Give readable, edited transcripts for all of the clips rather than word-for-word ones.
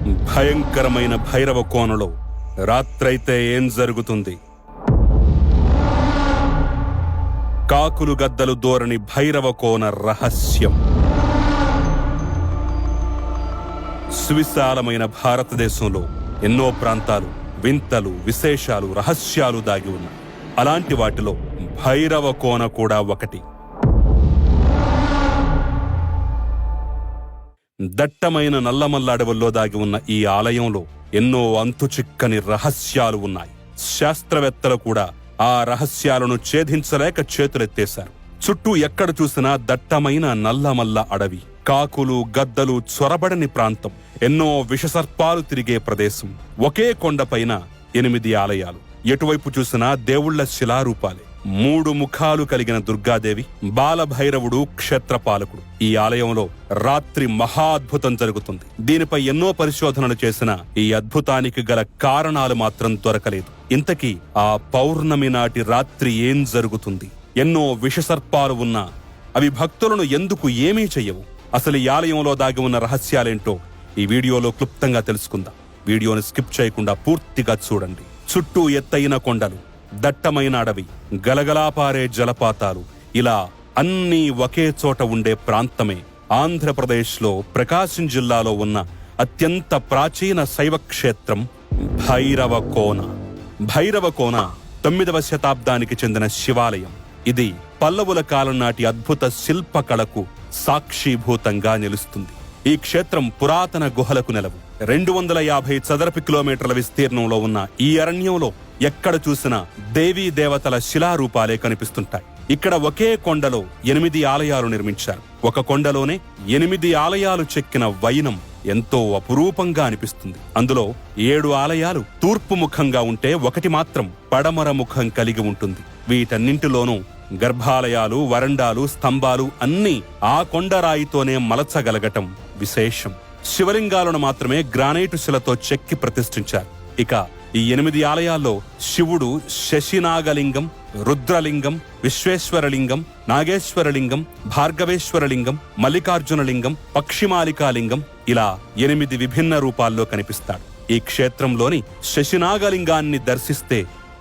భయంకరమైన భైరవ కోనలో రాత్రైతే ఏం జరుగుతుంది? కాకులు గద్దలు దోరని భైరవ కోన రహస్యం. సువిశాలమైన భారతదేశంలో ఎన్నో ప్రాంతాలు, వింతలు, విశేషాలు, రహస్యాలు దాగి ఉన్నాయి. అలాంటి వాటిలో భైరవ కోన కూడా ఒకటి. దట్టమైన నల్లమల్ల అడవుల్లో దాగి ఉన్న ఈ ఆలయంలో ఎన్నో అంతుచిక్కని రహస్యాలు ఉన్నాయి. శాస్త్రవేత్తలు కూడా ఆ రహస్యాలను ఛేదించలేక చేతులెత్తేశారు. చుట్టూ ఎక్కడ చూసినా దట్టమైన నల్లమల్ల అడవి, కాకులు గద్దలు చొరబడని ప్రాంతం, ఎన్నో విషసర్పాలు తిరిగే ప్రదేశం. ఒకే కొండపైన 8 ఆలయాలు. ఎటువైపు చూసినా దేవుళ్ల శిలారూపాలే. 3 ముఖాలు కలిగిన దుర్గాదేవి, బాలభైరవుడు క్షేత్రపాలకుడు. ఈ ఆలయంలో రాత్రి మహా అద్భుతం జరుగుతుంది. దీనిపై ఎన్నో పరిశోధనలు చేసినా ఈ అద్భుతానికి గల కారణాలు మాత్రం దొరకలేదు. ఇంతకీ ఆ పౌర్ణమి నాటి రాత్రి ఏం జరుగుతుంది? ఎన్నో విషసర్పాలు ఉన్నా అవి భక్తులను ఎందుకు ఏమీ చెయ్యవు? అసలు ఈ ఆలయంలో దాగి ఉన్న రహస్యాలేంటో ఈ వీడియోలో క్లుప్తంగా తెలుసుకుందాం. వీడియోని స్కిప్ చేయకుండా పూర్తిగా చూడండి. చుట్టూ ఎత్తైన కొండలు, దట్టమైన అడవి, గలగలాపారే జలపాతాలు, ఇలా అన్నీ ఒకే చోట ఉండే ప్రాంతమే ఆంధ్రప్రదేశ్లో ప్రకాశం జిల్లాలో ఉన్న అత్యంత ప్రాచీన శైవ క్షేత్రం భైరవ కోన. భైరవ కోన 9వ శతాబ్దానికి చెందిన శివాలయం. ఇది పల్లవుల కాలం నాటి అద్భుత శిల్పకళకు సాక్షిభూతంగా నిలుస్తుంది. ఈ క్షేత్రం పురాతన గుహలకు నెలవు. 250 చదరపు కిలోమీటర్ల విస్తీర్ణంలో ఉన్న ఈ అరణ్యంలో ఎక్కడ చూసినా దేవీ దేవతల శిలారూపాలే కనిపిస్తుంటాయి. ఇక్కడ ఒకే కొండలో 8 ఆలయాలు నిర్మించారు. ఒక కొండలోనే 8 ఆలయాలు చెక్కిన వైనం ఎంతో అపురూపంగా అనిపిస్తుంది. అందులో 7 ఆలయాలు తూర్పు ముఖంగా ఉంటే ఒకటి మాత్రం పడమర ముఖం కలిగి ఉంటుంది. వీటన్నింటిలోనూ గర్భాలయాలు, వరండాలు, స్తంభాలు అన్నీ ఆ కొండరాయితోనే మలచగలగటం విశేషం. శివలింగాలను మాత్రమే గ్రానైటు శిలతో చెక్కి ప్రతిష్ఠించారు. ఇక ఈ 8 ఆలయాల్లో శివుడు శశినాగలింగం, రుద్రలింగం, విశ్వేశ్వరలింగం, నాగేశ్వరలింగం, భార్గవేశ్వరలింగం, మల్లికార్జునలింగం, పక్షిమాలికాలింగం, ఇలా 8 విభిన్న రూపాల్లో కనిపిస్తాడు. ఈ క్షేత్రంలోని శశినాగలింగాన్ని దర్శిస్తే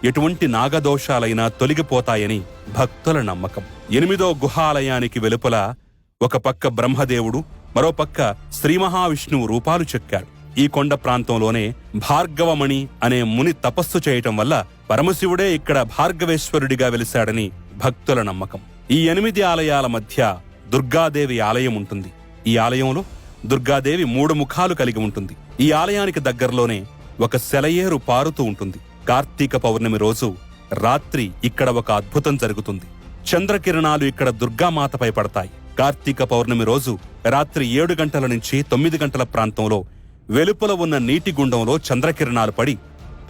ఎటువంటి నాగదోషాలైనా తొలగిపోతాయని భక్తుల నమ్మకం. 8వ గుహాలయానికి వెలుపల ఒక పక్క బ్రహ్మదేవుడు, మరోపక్క శ్రీ మహావిష్ణువు రూపాలు చెక్కాడు. ఈ కొండ ప్రాంతంలోనే భార్గవమణి అనే ముని తపస్సు చేయటం వల్ల పరమశివుడే ఇక్కడ భార్గవేశ్వరుడిగా వెలిశాడని భక్తుల నమ్మకం. ఈ 8 ఆలయాల మధ్య దుర్గాదేవి ఆలయం ఉంటుంది. ఈ ఆలయంలో దుర్గాదేవి 3 ముఖాలు కలిగి ఉంటుంది. ఈ ఆలయానికి దగ్గరలోనే ఒక సెలయేరు పారుతూ ఉంటుంది. కార్తీక పౌర్ణమి రోజు రాత్రి ఇక్కడ ఒక అద్భుతం జరుగుతుంది. చంద్రకిరణాలు ఇక్కడ దుర్గామాతపై పడతాయి. కార్తీక పౌర్ణమి రోజు రాత్రి 7 గంటల నుంచి 9 గంటల ప్రాంతంలో వెలుపల ఉన్న నీటి గుండంలో చంద్రకిరణాలు పడి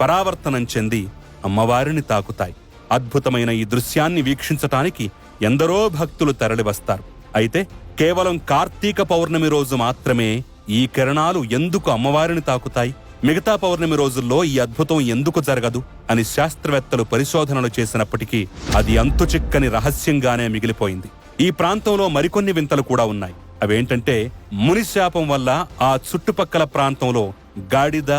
పరావర్తనం చెంది అమ్మవారిని తాకుతాయి. అద్భుతమైన ఈ దృశ్యాన్ని వీక్షించటానికి ఎందరో భక్తులు తరలివస్తారు. అయితే కేవలం కార్తీక పౌర్ణమి రోజు మాత్రమే ఈ కిరణాలు ఎందుకు అమ్మవారిని తాకుతాయి? మిగతా పౌర్ణమి రోజుల్లో ఈ అద్భుతం ఎందుకు జరగదు అని శాస్త్రవేత్తలు పరిశోధనలు చేసినప్పటికీ అది అంతుచిక్కని రహస్యంగానే మిగిలిపోయింది. ఈ ప్రాంతంలో మరికొన్ని వింతలు కూడా ఉన్నాయి. అవేంటంటే, మునిశాపం వల్ల ఆ చుట్టుపక్కల ప్రాంతంలో గాడిద,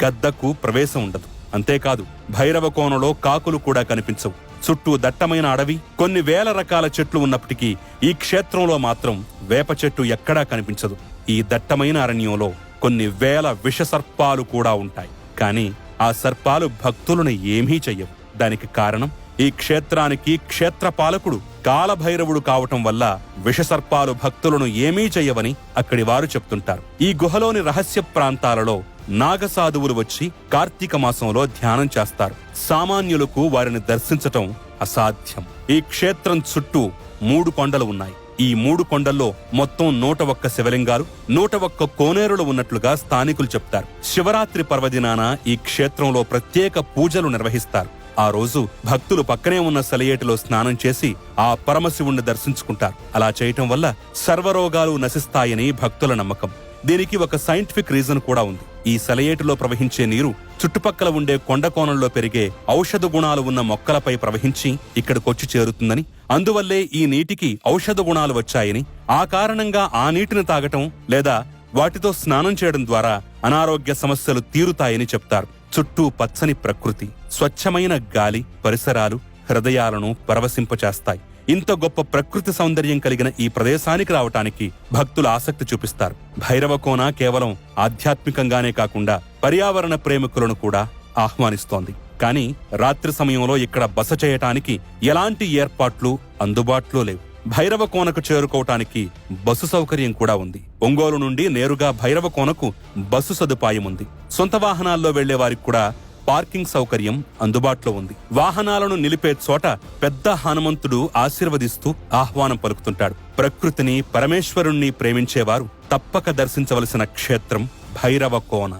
గద్దకు ప్రవేశం ఉండదు. అంతేకాదు, భైరవ కోనలో కాకులు కూడా కనిపించవు. చుట్టూ దట్టమైన అడవి, కొన్ని వేల రకాల చెట్లు ఉన్నప్పటికీ ఈ క్షేత్రంలో మాత్రం వేప చెట్టు ఎక్కడా కనిపించదు. ఈ దట్టమైన అరణ్యంలో కొన్ని వేల విషసర్పాలు కూడా ఉంటాయి. కానీ ఆ సర్పాలు భక్తులను ఏమీ చెయ్యవు. దానికి కారణం ఈ క్షేత్రానికి క్షేత్రపాలకుడు కాలభైరవుడు కావటం వల్ల విషసర్పాలు భక్తులను ఏమీ చెయ్యవని అక్కడి వారు చెప్తుంటారు. ఈ గుహలోని రహస్య ప్రాంతాలలో నాగసాధువులు వచ్చి కార్తీక మాసంలో ధ్యానం చేస్తారు. సామాన్యులకు వారిని దర్శించటం అసాధ్యం. ఈ క్షేత్రం చుట్టూ 3 కొండలు ఉన్నాయి. ఈ 3 కొండల్లో మొత్తం 101 శివలింగాలు, 101 కోనేరులు ఉన్నట్లుగా స్థానికులు చెప్తారు. శివరాత్రి పర్వదినాన ఈ క్షేత్రంలో ప్రత్యేక పూజలు నిర్వహిస్తారు. ఆ రోజు భక్తులు పక్కనే ఉన్న సెలయేటిలో స్నానం చేసి ఆ పరమశివుణ్ణి దర్శించుకుంటారు. అలా చేయటం వల్ల సర్వరోగాలు నశిస్తాయని భక్తుల నమ్మకం. దీనికి ఒక సైంటిఫిక్ రీజన్ కూడా ఉంది. ఈ సెలయేటిలో ప్రవహించే నీరు చుట్టుపక్కల ఉండే కొండ కోణంలో పెరిగే ఔషధ గుణాలు ఉన్న మొక్కలపై ప్రవహించి ఇక్కడికొచ్చి చేరుతుందని, అందువల్లే ఈ నీటికి ఔషధ గుణాలు వచ్చాయని, ఆ కారణంగా ఆ నీటిని తాగటం లేదా వాటితో స్నానం చేయడం ద్వారా అనారోగ్య సమస్యలు తీరుతాయని చెప్తారు. చుట్టూ పచ్చని ప్రకృతి, స్వచ్ఛమైన గాలి, పరిసరాలు హృదయాలను పరవశింపచేస్తాయి. ఇంత గొప్ప ప్రకృతి సౌందర్యం కలిగిన ఈ ప్రదేశానికి రావటానికి భక్తులు ఆసక్తి చూపిస్తారు. భైరవకోన కేవలం ఆధ్యాత్మికంగానే కాకుండా పర్యావరణ ప్రేమికులను కూడా ఆహ్వానిస్తోంది. కానీ రాత్రి సమయంలో ఇక్కడ బస చేయటానికి ఎలాంటి ఏర్పాట్లు అందుబాటులో లేవు. భైరవకోనకు చేరుకోవటానికి బస్సు సౌకర్యం కూడా ఉంది. ఒంగోలు నుండి నేరుగా భైరవకోనకు బస్సు సదుపాయం ఉంది. సొంత వాహనాల్లో వెళ్లే వారికి కూడా పార్కింగ్ సౌకర్యం అందుబాటులో ఉంది. వాహనాలను నిలిపే చోట పెద్ద హనుమంతుడు ఆశీర్వదిస్తూ ఆహ్వానం పలుకుతుంటాడు. ప్రకృతిని, పరమేశ్వరుణ్ణి ప్రేమించేవారు తప్పక దర్శించవలసిన క్షేత్రం భైరవకోన.